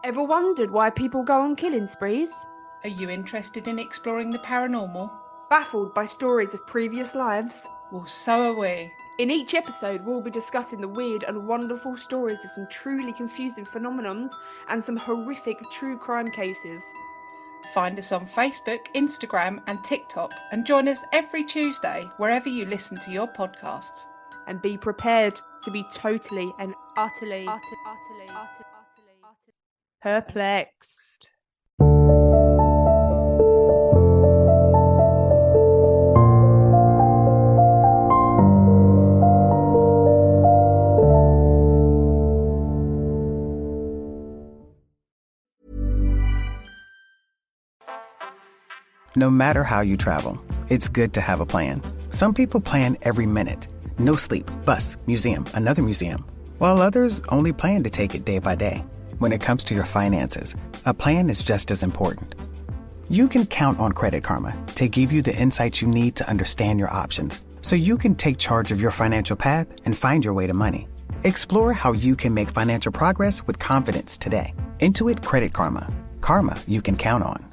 Ever wondered why people go on killing sprees? Are you interested in exploring the paranormal? Baffled by stories of previous lives? Well, so are we. In each episode, we'll be discussing the weird and wonderful stories of some truly confusing phenomenons and some horrific true crime cases. Find us on Facebook, Instagram, and TikTok, and join us every Tuesday wherever you listen to your podcasts. And be prepared to be totally and utterly perplexed. No matter how you travel, it's good to have a plan. Some people plan every minute. No sleep, bus, museum, another museum. While others only plan to take it day by day. When it comes to your finances, a plan is just as important. You can count on Credit Karma to give you the insights you need to understand your options so you can take charge of your financial path and find your way to money. Explore how you can make financial progress with confidence today. Intuit Credit Karma. Karma you can count on.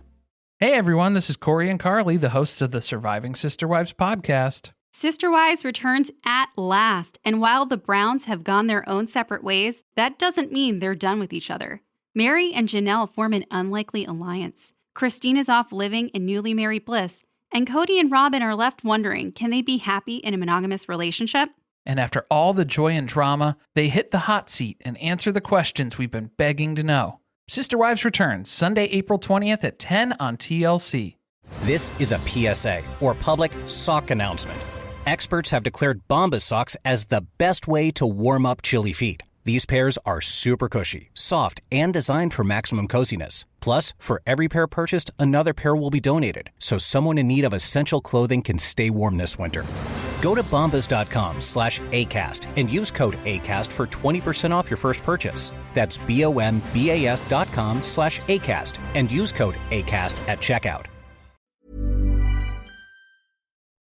Hey everyone, this is Corey and Carly, the hosts of the Surviving Sister Wives podcast. Sister Wives returns at last, and while the Browns have gone their own separate ways, that doesn't mean they're done with each other. Mary and Janelle form an unlikely alliance. Christine is off living in newly married bliss, and Cody and Robin are left wondering, can they be happy in a monogamous relationship? And after all the joy and drama, they hit the hot seat and answer the questions we've been begging to know. Sister Wives returns Sunday, April 20th at 10 on TLC. This is a PSA, or public sock announcement. Experts have declared Bombas socks as the best way to warm up chilly feet. These pairs are super cushy, soft, and designed for maximum coziness. Plus, for every pair purchased, another pair will be donated, so someone in need of essential clothing can stay warm this winter. Go to bombas.com/ACAST and use code ACAST for 20% off your first purchase. That's BOMBAS.com/ACAST and use code ACAST at checkout.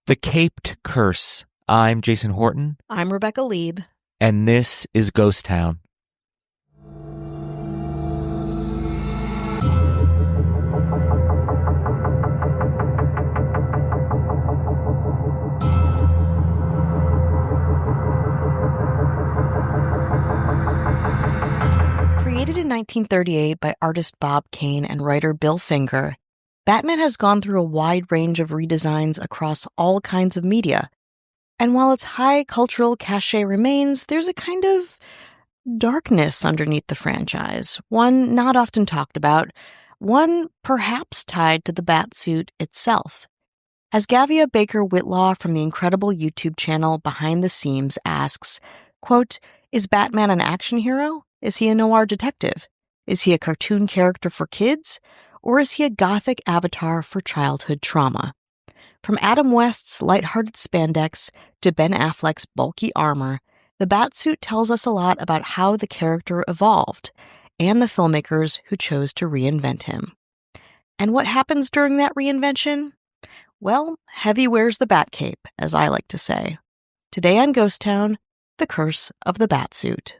The Caped Curse. I'm Jason Horton. I'm Rebecca Lieb. And this is Ghost Town. Created in 1938 by artist Bob Kane and writer Bill Finger, Batman has gone through a wide range of redesigns across all kinds of media. And while its high cultural cachet remains, there's a kind of darkness underneath the franchise, one not often talked about, one perhaps tied to the Batsuit itself. As Gavia Baker Whitlaw from the incredible YouTube channel Behind the Seams asks, quote, "Is Batman an action hero? Is he a noir detective? Is he a cartoon character for kids? Or is he a gothic avatar for childhood trauma?" From Adam West's lighthearted spandex to Ben Affleck's bulky armor, the Batsuit tells us a lot about how the character evolved and the filmmakers who chose to reinvent him. And what happens during that reinvention? Well, heavy wears the bat cape, as I like to say. Today on Ghost Town, the curse of the Batsuit.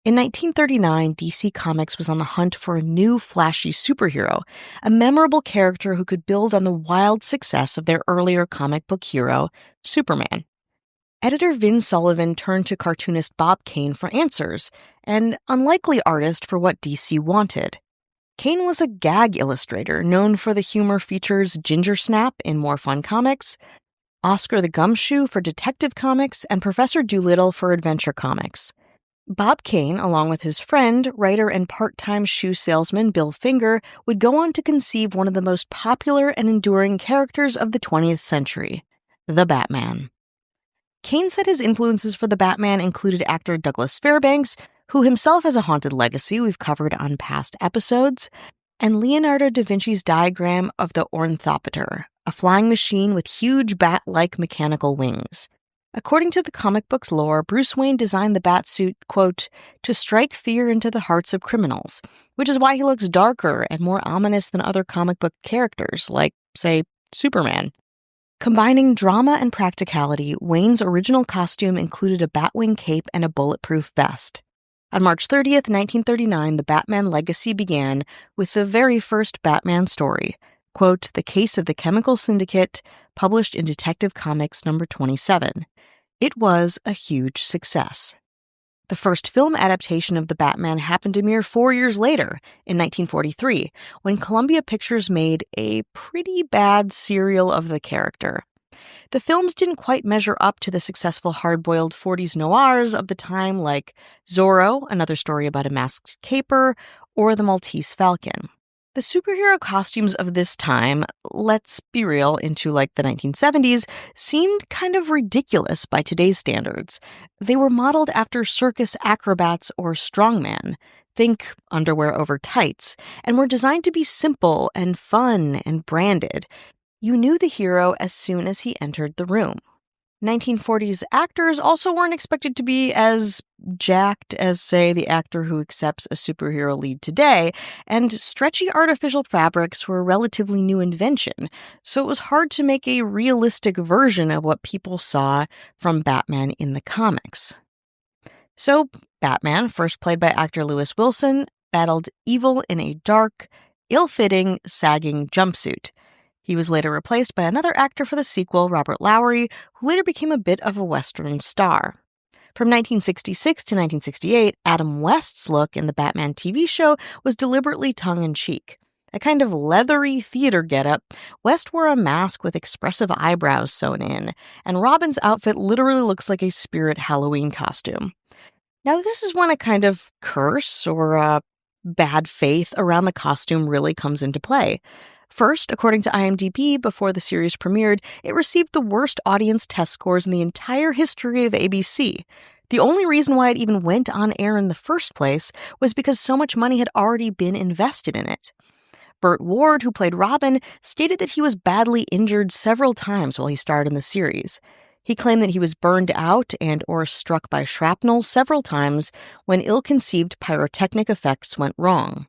In 1939, DC Comics was on the hunt for a new flashy superhero, a memorable character who could build on the wild success of their earlier comic book hero, Superman. Editor Vin Sullivan turned to cartoonist Bob Kane for answers, an unlikely artist for what DC wanted. Kane was a gag illustrator known for the humor features Ginger Snap in More Fun Comics, Oscar the Gumshoe for Detective Comics, and Professor Doolittle for Adventure Comics. Bob Kane, along with his friend, writer and part-time shoe salesman Bill Finger, would go on to conceive one of the most popular and enduring characters of the 20th century, the Batman. Kane said his influences for the Batman included actor Douglas Fairbanks, who himself has a haunted legacy we've covered on past episodes, and Leonardo da Vinci's diagram of the ornithopter, a flying machine with huge bat-like mechanical wings. According to the comic book's lore, Bruce Wayne designed the Batsuit, quote, to strike fear into the hearts of criminals, which is why he looks darker and more ominous than other comic book characters, like, say, Superman. Combining drama and practicality, Wayne's original costume included a batwing cape and a bulletproof vest. On March 30th, 1939, the Batman legacy began with the very first Batman story, quote, The Case of the Chemical Syndicate, published in Detective Comics number 27. It was a huge success. The first film adaptation of the Batman happened a mere 4 years later, in 1943, when Columbia Pictures made a pretty bad serial of the character. The films didn't quite measure up to the successful hard-boiled 40s noirs of the time like Zorro, another story about a masked caper, or The Maltese Falcon. The superhero costumes of this time, let's be real, into like the 1970s, seemed kind of ridiculous by today's standards. They were modeled after circus acrobats or strongmen, think underwear over tights, and were designed to be simple and fun and branded. You knew the hero as soon as he entered the room. 1940s actors also weren't expected to be as jacked as, say, the actor who accepts a superhero lead today, and stretchy artificial fabrics were a relatively new invention, so it was hard to make a realistic version of what people saw from Batman in the comics. So, Batman, first played by actor Lewis Wilson, battled evil in a dark, ill-fitting, sagging jumpsuit. He was later replaced by another actor for the sequel, Robert Lowry, who later became a bit of a Western star. From 1966 to 1968, Adam West's look in the Batman TV show was deliberately tongue-in-cheek. A kind of leathery theater getup, West wore a mask with expressive eyebrows sewn in, and Robin's outfit literally looks like a Spirit Halloween costume. Now, this is when a kind of curse or bad faith around the costume really comes into play. First, according to IMDb, before the series premiered, it received the worst audience test scores in the entire history of ABC. The only reason why it even went on air in the first place was because so much money had already been invested in it. Burt Ward, who played Robin, stated that he was badly injured several times while he starred in the series. He claimed that he was burned out and or struck by shrapnel several times when ill-conceived pyrotechnic effects went wrong.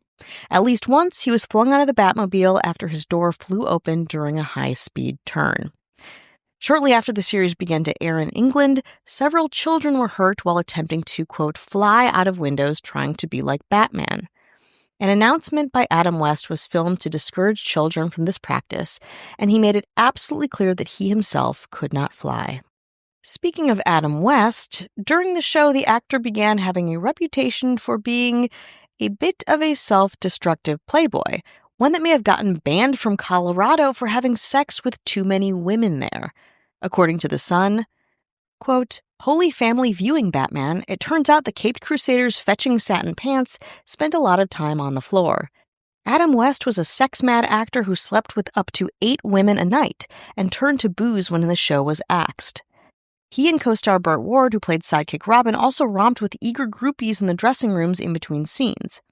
At least once, he was flung out of the Batmobile after his door flew open during a high-speed turn. Shortly after the series began to air in England, several children were hurt while attempting to, quote, fly out of windows trying to be like Batman. An announcement by Adam West was filmed to discourage children from this practice, and he made it absolutely clear that he himself could not fly. Speaking of Adam West, during the show, the actor began having a reputation for being a bit of a self-destructive playboy, one that may have gotten banned from Colorado for having sex with too many women there. According to The Sun, quote, Holy Family viewing Batman, it turns out the Caped Crusader's fetching satin pants spent a lot of time on the floor. Adam West was a sex-mad actor who slept with up to 8 women a night and turned to booze when the show was axed. He and co-star Burt Ward, who played sidekick Robin, also romped with eager groupies in the dressing rooms in between scenes.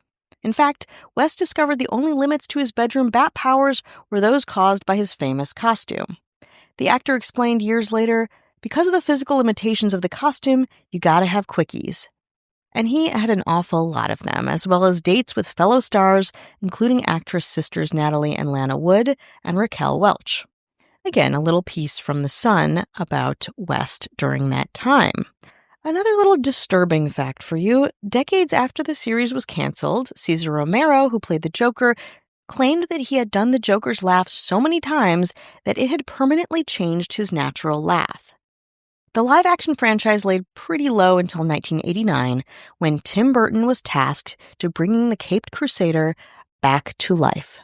In fact, West discovered the only limits to his bedroom bat powers were those caused by his famous costume. The actor explained years later, because of the physical limitations of the costume, you gotta have quickies. And he had an awful lot of them, as well as dates with fellow stars, including actress sisters Natalie and Lana Wood and Raquel Welch. Again, a little piece from The Sun about West during that time. Another little disturbing fact for you, decades after the series was canceled, Cesar Romero, who played the Joker, claimed that he had done the Joker's laugh so many times that it had permanently changed his natural laugh. The live-action franchise laid pretty low until 1989, when Tim Burton was tasked to bringing the Caped Crusader back to life.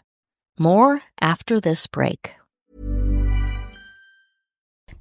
More after this break.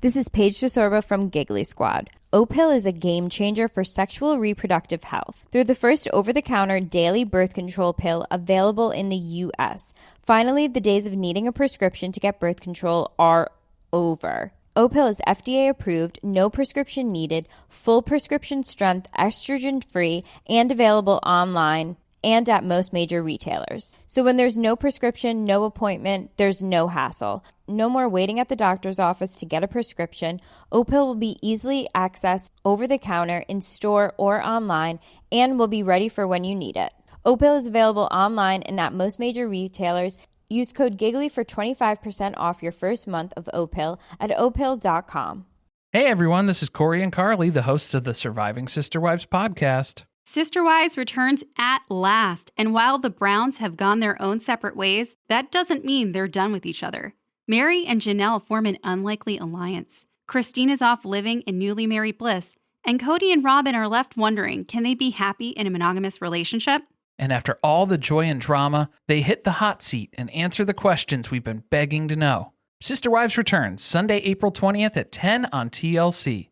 This is Paige DeSorbo from Giggly Squad. Opill is a game changer for sexual reproductive health. They're the first over-the-counter daily birth control pill available in the U.S. Finally, the days of needing a prescription to get birth control are over. Opill is FDA approved, no prescription needed, full prescription strength, estrogen-free, and available online and at most major retailers. So when there's no prescription, no appointment, there's no hassle. No more waiting at the doctor's office to get a prescription. Opill will be easily accessed over the counter, in store, or online, and will be ready for when you need it. Opill is available online and at most major retailers. Use code GIGGLY for 25% off your first month of Opill at opill.com. Hey everyone, this is Corey and Carly, the hosts of the Surviving Sister Wives podcast. Sister Wives returns at last, and while the Browns have gone their own separate ways, that doesn't mean they're done with each other. Mary and Janelle form an unlikely alliance. Christine is off living in newly married bliss, and Cody and Robin are left wondering, can they be happy in a monogamous relationship? And after all the joy and drama, they hit the hot seat and answer the questions we've been begging to know. Sister Wives returns Sunday, April 20th at 10 on TLC.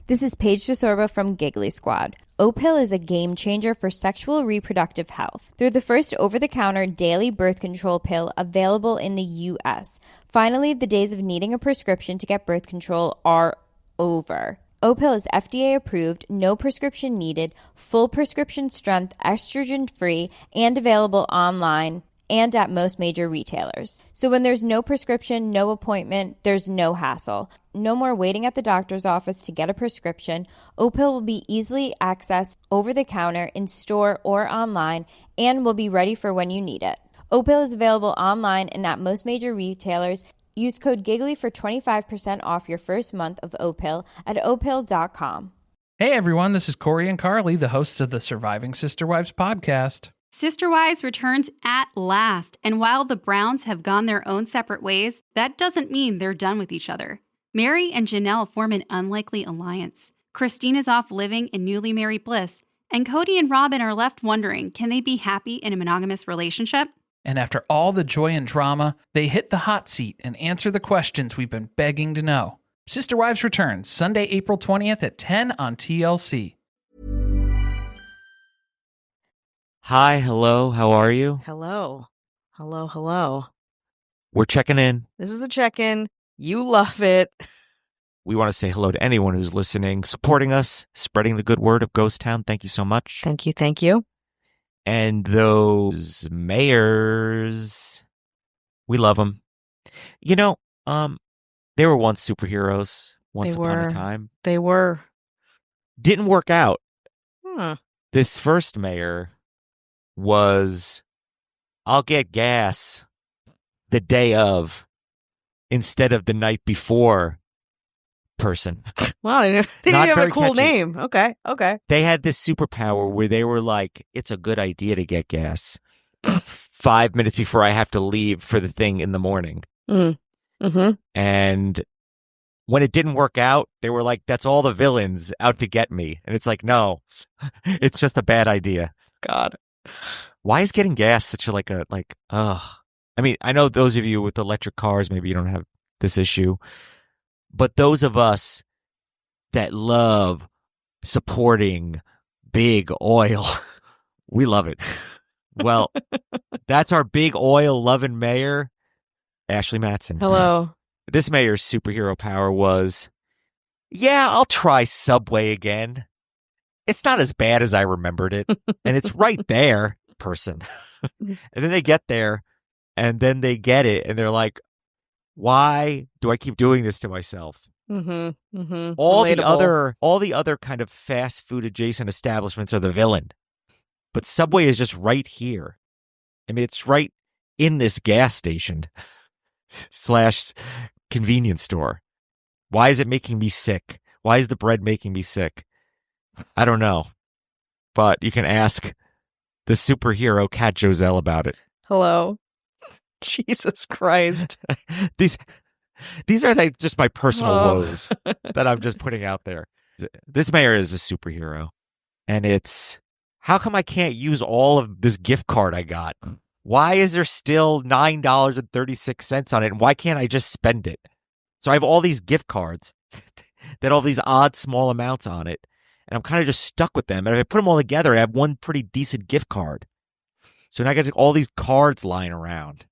This is Paige DeSorbo from Giggly Squad. Opill is a game changer for sexual reproductive health. They're the first over-the-counter daily birth control pill available in the U.S. Finally, the days of needing a prescription to get birth control are over. Opill is FDA approved, no prescription needed, full prescription strength, estrogen-free, and available online and at most major retailers. So when there's no prescription, no appointment, there's no hassle. No more waiting at the doctor's office to get a prescription. Opill will be easily accessed over the counter, in store, or online, and will be ready for when you need it. Opill is available online and at most major retailers. Use code GIGGLY for 25% off your first month of Opill at opill.com. Hey everyone, this is Corey and Carly, the hosts of the Surviving Sister Wives podcast. Sister Wives returns at last, and while the Browns have gone their own separate ways, that doesn't mean they're done with each other. Mary and Janelle form an unlikely alliance. Christine is off living in newly married bliss, and Cody and Robin are left wondering, can they be happy in a monogamous relationship? And after all the joy and drama, they hit the hot seat and answer the questions we've been begging to know. Sister Wives returns Sunday, April 20th at 10 on TLC. Hi, hello, how are you? Hello. Hello, hello. We're checking in. This is a check-in. You love it. We want to say hello to anyone who's listening, supporting us, spreading the good word of Ghost Town. Thank you so much. Thank you, thank you. And those mayors, we love them. You know, they were once superheroes, once upon a time. They were. Didn't work out. Huh. This first mayor was, I'll get gas the day of instead of the night before person. Wow, they didn't even have a cool name. Okay. They had this superpower where they were like, it's a good idea to get gas 5 minutes before I have to leave for the thing in the morning. Mm-hmm. And when it didn't work out, they were like, that's all the villains out to get me. And it's like, no, it's just a bad idea. God. Why is getting gas such a I mean, I know those of you with electric cars, maybe you don't have this issue, but those of us that love supporting big oil, we love it. Well, that's our big oil loving mayor, Ashley Matson. Hello. This mayor's superhero power was, yeah, I'll try Subway again. It's not as bad as I remembered it. And it's right there, person. And then they get there and then they get it. And they're like, why do I keep doing this to myself? Mm-hmm. Mm-hmm. All the other kind of fast food adjacent establishments are the villain. But Subway is just right here. I mean, it's right in this gas station / convenience store. Why is it making me sick? Why is the bread making me sick? I don't know. But you can ask the superhero Cat Joselle about it. Hello. Jesus Christ. These are just my personal woes that I'm just putting out there. This mayor is a superhero. And it's, how come I can't use all of this gift card I got? Why is there still $9.36 on it? And why can't I just spend it? So I have all these gift cards that all these odd small amounts on it. And I'm kind of just stuck with them. And if I put them all together, I have one pretty decent gift card. So now I got all these cards lying around.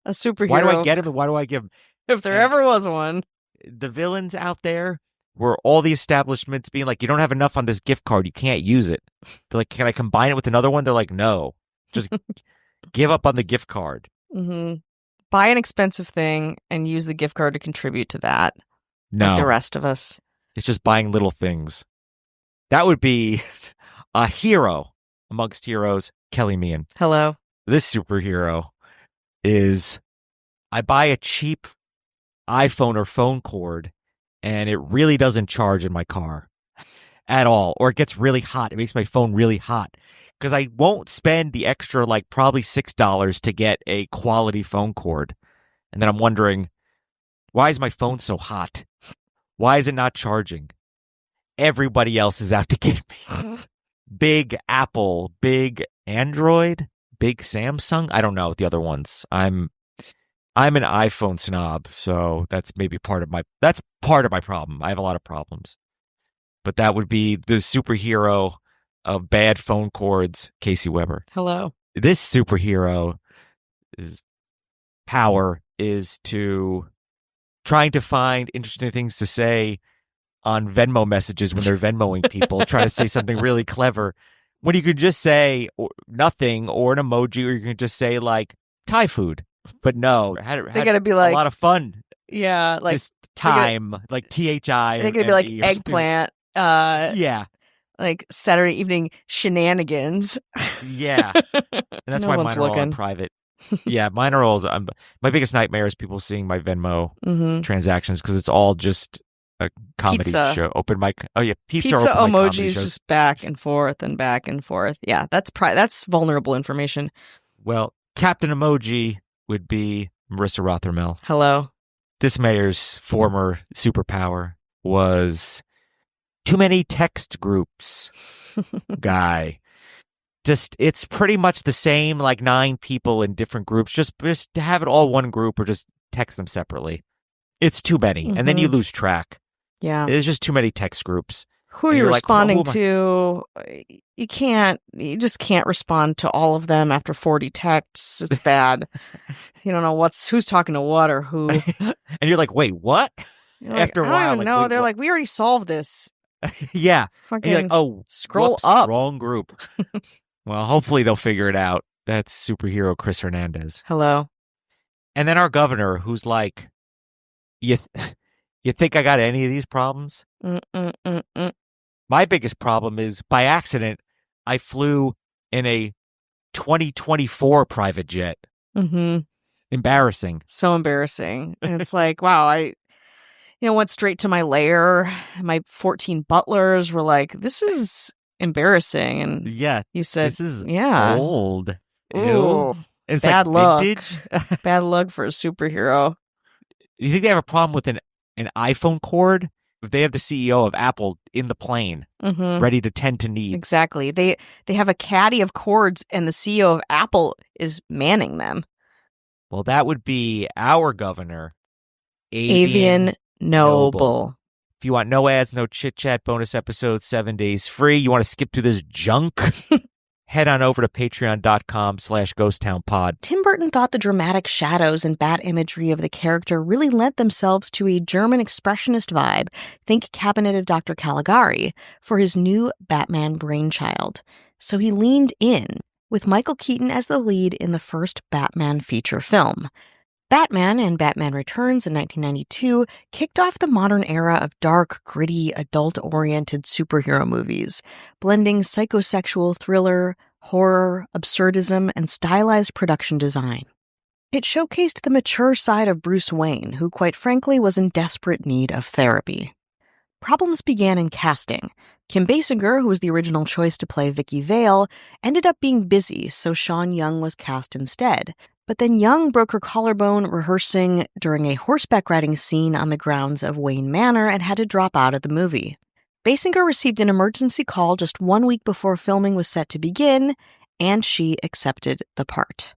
A superhero. Why do I get them and why do I give them? If there ever was one. The villains out there were all the establishments being like, you don't have enough on this gift card. You can't use it. They're like, can I combine it with another one? They're like, no. Just give up on the gift card. Mm-hmm. Buy an expensive thing and use the gift card to contribute to that. No. Like the rest of us. It's just buying little things. That would be a hero amongst heroes, Kelly Meehan. Hello. This superhero is, I buy a cheap iPhone or phone cord and it really doesn't charge in my car at all, or it gets really hot. It makes my phone really hot because I won't spend the extra, like probably $6 to get a quality phone cord. And then I'm wondering, why is my phone so hot? Why is it not charging? Everybody else is out to get me. Big Apple, big Android, big Samsung. I don't know the other ones. I'm an iPhone snob, so that's part of my problem. I have a lot of problems. But that would be the superhero of bad phone cords, Casey Weber. Hello. This superhero is power is to trying to find interesting things to say on Venmo messages when they're Venmoing people, trying to say something really clever when you could just say nothing or an emoji, or you can just say like Thai food. But no, they got to be like a lot of fun. Yeah, like this time, like THI. They got to be like eggplant. Yeah. Like Saturday evening shenanigans. Yeah. And that's why mine are all on private. Yeah, mine are all. My biggest nightmare is people seeing my Venmo transactions because it's all just a comedy show. Open mic. Oh yeah, pizza emojis just back and forth and back and forth. Yeah, that's vulnerable information. Well, Captain Emoji would be Marissa Rothermel. Hello. This mayor's former superpower was too many text groups guy. Just, it's pretty much the same, like 9 people in different groups. Just to have it all one group or just text them separately. It's too many. And then you lose track. Yeah. There's just too many text groups. Who are you responding to? You just can't respond to all of them after 40 texts. It's bad. You don't know who's talking to what or who. And you're like, wait, what? After a while. I don't even know. They're like, we already solved this. Yeah. Fucking and you're like, oh, scroll whoops, up. Wrong group. Well, hopefully they'll figure it out. That's superhero Chris Hernandez. Hello. And then our governor, who's like, you think I got any of these problems? My biggest problem is, by accident, I flew in a 2024 private jet. Embarrassing. So embarrassing. And it's like, wow, I went straight to my lair. My 14 butlers were like, this is embarrassing. And yeah, you said, this is yeah, old. Ooh, it's bad like luck. Vintage. Bad luck for a superhero. You think they have a problem with an iPhone cord? If they have the CEO of Apple in the plane, ready to tend to needs. Exactly. They have a caddy of cords, and the CEO of Apple is manning them. Well, that would be our governor, Avian Noble. If you want no ads, no chit-chat, bonus episodes, 7 days free, you want to skip through this junk, head on over to patreon.com/ghosttownpod. Tim Burton thought the dramatic shadows and bat imagery of the character really lent themselves to a German expressionist vibe, think Cabinet of Dr. Caligari, for his new Batman brainchild. So he leaned in, with Michael Keaton as the lead in the first Batman feature film. Batman and Batman Returns in 1992 kicked off the modern era of dark, gritty, adult-oriented superhero movies, blending psychosexual thriller, horror, absurdism, and stylized production design. It showcased the mature side of Bruce Wayne, who quite frankly was in desperate need of therapy. Problems began in casting. Kim Basinger, who was the original choice to play Vicky Vale, ended up being busy, so Sean Young was cast instead. But then Young broke her collarbone rehearsing during a horseback riding scene on the grounds of Wayne Manor and had to drop out of the movie. Basinger received an emergency call just 1 week before filming was set to begin, and she accepted the part.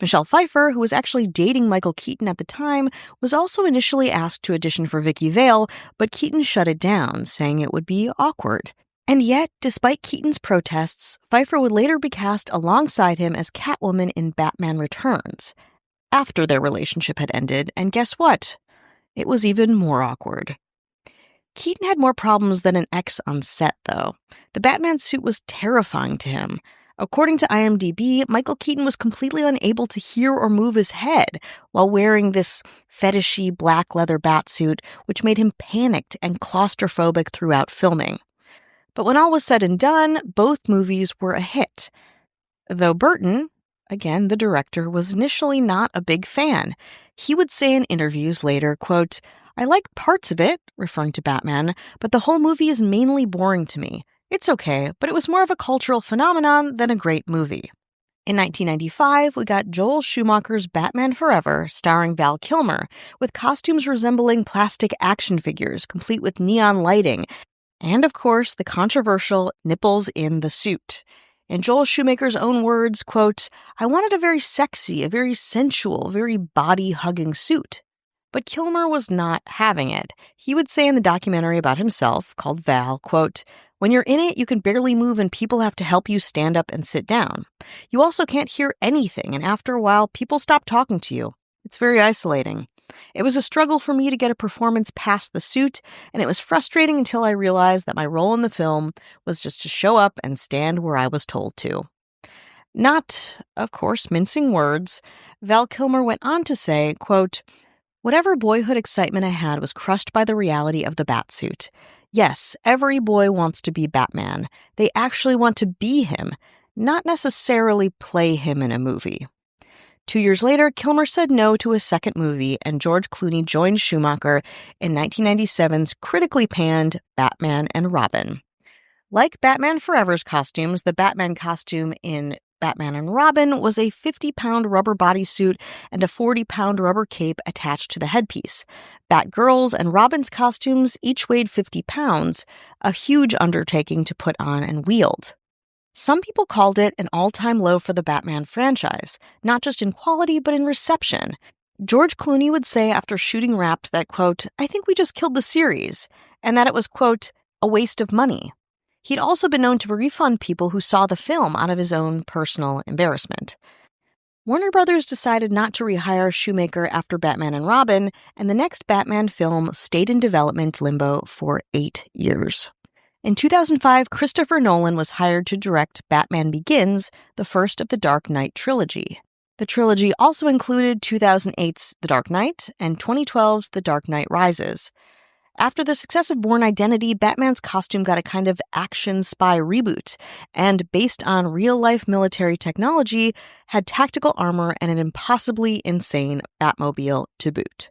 Michelle Pfeiffer, who was actually dating Michael Keaton at the time, was also initially asked to audition for Vicky Vale, but Keaton shut it down, saying it would be awkward. And yet, despite Keaton's protests, Pfeiffer would later be cast alongside him as Catwoman in Batman Returns, after their relationship had ended, and guess what? It was even more awkward. Keaton had more problems than an ex on set, though. The Batman suit was terrifying to him. According to IMDb, Michael Keaton was completely unable to hear or move his head while wearing this fetishy black leather batsuit, which made him panicked and claustrophobic throughout filming. But when all was said and done, both movies were a hit. Though Burton, again the director, was initially not a big fan. He would say in interviews later, quote, I like parts of it, referring to Batman, but the whole movie is mainly boring to me. It's okay, but it was more of a cultural phenomenon than a great movie. In 1995, we got Joel Schumacher's Batman Forever, starring Val Kilmer, with costumes resembling plastic action figures, complete with neon lighting, and of course, the controversial nipples in the suit. In Joel Schumacher's own words, quote, "I wanted a very sexy, a very sensual, very body-hugging suit." But Kilmer was not having it. He would say in the documentary about himself, called Val, quote, "When you're in it, you can barely move and people have to help you stand up and sit down. You also can't hear anything, and after a while, people stop talking to you. It's very isolating. It was a struggle for me to get a performance past the suit, and it was frustrating until I realized that my role in the film was just to show up and stand where I was told to." Not, of course, mincing words, Val Kilmer went on to say, quote, "Whatever boyhood excitement I had was crushed by the reality of the Batsuit. Yes, every boy wants to be Batman. They actually want to be him, not necessarily play him in a movie." 2 years later, Kilmer said no to a second movie, and George Clooney joined Schumacher in 1997's critically panned Batman and Robin. Like Batman Forever's costumes, the Batman costume in Batman and Robin was a 50-pound rubber bodysuit and a 40-pound rubber cape attached to the headpiece. Batgirl's and Robin's costumes each weighed 50 pounds, a huge undertaking to put on and wield. Some people called it an all-time low for the Batman franchise, not just in quality but in reception. George Clooney would say after shooting Wrapped that, quote, "I think we just killed the series," and that it was, quote, "a waste of money." He'd also been known to refund people who saw the film out of his own personal embarrassment. Warner Brothers decided not to rehire Schumacher after Batman and Robin, and the next Batman film stayed in development limbo for 8 years. In 2005, Christopher Nolan was hired to direct Batman Begins, the first of the Dark Knight trilogy. The trilogy also included 2008's The Dark Knight and 2012's The Dark Knight Rises. After the success of Bourne Identity, Batman's costume got a kind of action spy reboot, and based on real-life military technology, had tactical armor and an impossibly insane Batmobile to boot.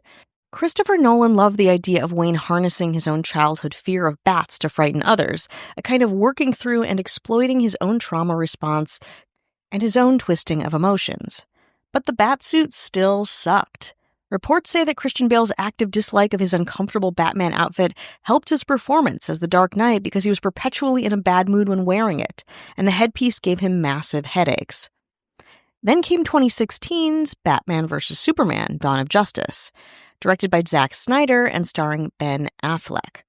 Christopher Nolan loved the idea of Wayne harnessing his own childhood fear of bats to frighten others, a kind of working through and exploiting his own trauma response and his own twisting of emotions. But the Batsuit still sucked. Reports say that Christian Bale's active dislike of his uncomfortable Batman outfit helped his performance as the Dark Knight because he was perpetually in a bad mood when wearing it, and the headpiece gave him massive headaches. Then came 2016's Batman vs. Superman: Dawn of Justice, directed by Zack Snyder and starring Ben Affleck.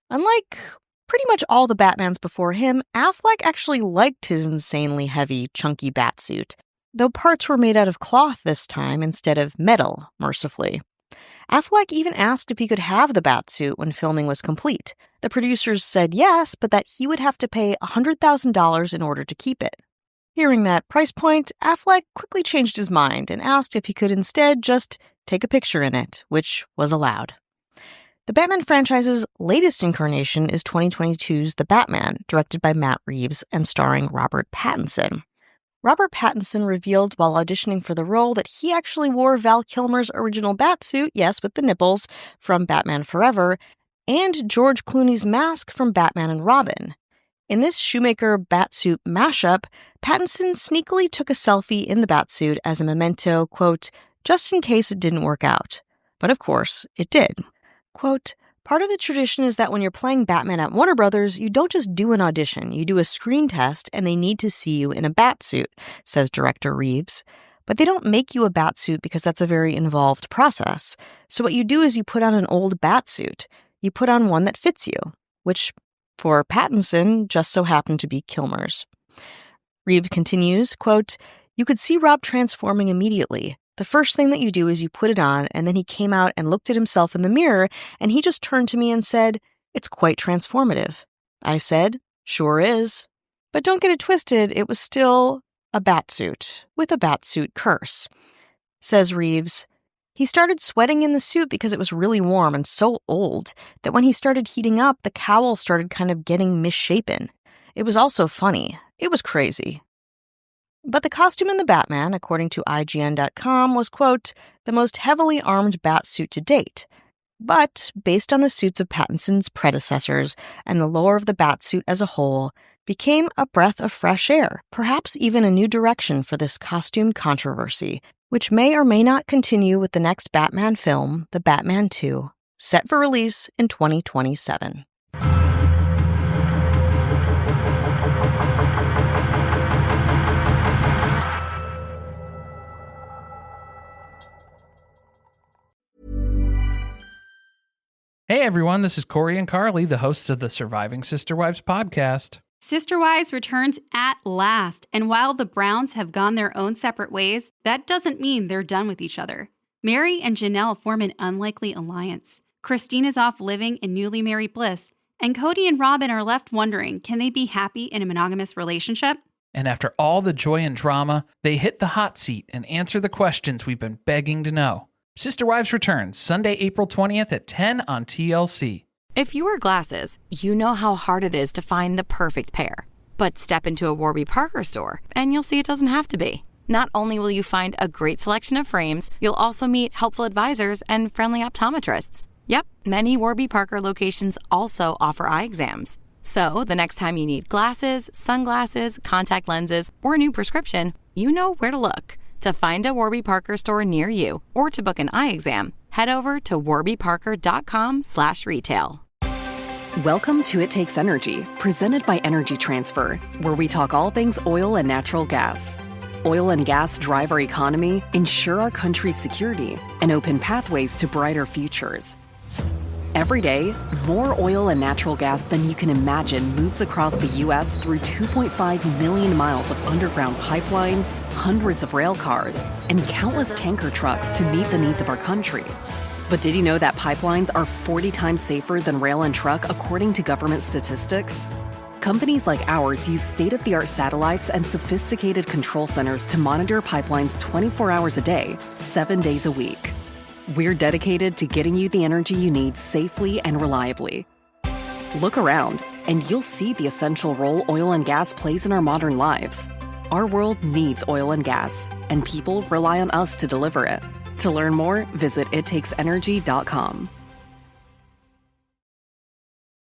Unlike pretty much all the Batmans before him, Affleck actually liked his insanely heavy, chunky Batsuit, though parts were made out of cloth this time instead of metal, mercifully. Affleck even asked if he could have the Batsuit when filming was complete. The producers said yes, but that he would have to pay $100,000 in order to keep it. Hearing that price point, Affleck quickly changed his mind and asked if he could instead just take a picture in it, which was allowed. The Batman franchise's latest incarnation is 2022's The Batman, directed by Matt Reeves and starring Robert Pattinson. Robert Pattinson revealed while auditioning for the role that he actually wore Val Kilmer's original Batsuit, yes, with the nipples, from Batman Forever, and George Clooney's mask from Batman and Robin. In this Schumacher Batsuit mashup, Pattinson sneakily took a selfie in the Batsuit as a memento, quote, just in case it didn't work out. But of course, it did. Quote, part of the tradition is that when you're playing Batman at Warner Brothers, you don't just do an audition, you do a screen test and they need to see you in a Batsuit, says director Reeves. But they don't make you a Batsuit because that's a very involved process. So what you do is you put on an old Batsuit. You put on one that fits you, which for Pattinson just so happened to be Kilmer's. Reeves continues, quote, you could see Rob transforming immediately. The first thing that you do is you put it on, and then he came out and looked at himself in the mirror, and he just turned to me and said, it's quite transformative. I said, sure is. But don't get it twisted, it was still a Batsuit, with a Batsuit curse. Says Reeves, he started sweating in the suit because it was really warm and so old that when he started heating up, the cowl started kind of getting misshapen. It was also funny. It was crazy. But the costume in The Batman, according to IGN.com, was, quote, the most heavily armed Batsuit to date. but based on the suits of Pattinson's predecessors and the lore of the Batsuit as a whole, became a breath of fresh air, perhaps even a new direction for this costume controversy, which may or may not continue with the next Batman film, The Batman 2, set for release in 2027. Hey everyone, this is Corey and Carly, the hosts of the Surviving Sister Wives podcast. Sister Wives returns at last, and while the Browns have gone their own separate ways, that doesn't mean they're done with each other. Mary and Janelle form an unlikely alliance. Christine is off living in newly married bliss, and Cody and Robin are left wondering, can they be happy in a monogamous relationship? And after all the joy and drama, they hit the hot seat and answer the questions we've been begging to know. Sister Wives returns Sunday, April 20th at 10 on TLC. If you wear glasses, you know how hard it is to find the perfect pair. But step into a Warby Parker store, and you'll see it doesn't have to be. Not only will you find a great selection of frames, you'll also meet helpful advisors and friendly optometrists. Yep, many Warby Parker locations also offer eye exams. So the next time you need glasses, sunglasses, contact lenses, or a new prescription, you know where to look. To find a Warby Parker store near you or to book an eye exam, head over to warbyparker.com/retail. Welcome to It Takes Energy, presented by Energy Transfer, where we talk all things oil and natural gas. Oil and gas drive our economy, ensure our country's security, and open pathways to brighter futures. Every day, more oil and natural gas than you can imagine moves across the U.S. through 2.5 million miles of underground pipelines, hundreds of rail cars, and countless tanker trucks to meet the needs of our country. But did you know that pipelines are 40 times safer than rail and truck, according to government statistics? Companies like ours use state-of-the-art satellites and sophisticated control centers to monitor pipelines 24 hours a day, 7 days a week. We're dedicated to getting you the energy you need safely and reliably. Look around, and you'll see the essential role oil and gas plays in our modern lives. Our world needs oil and gas, and people rely on us to deliver it. To learn more, visit ittakes.energy.com.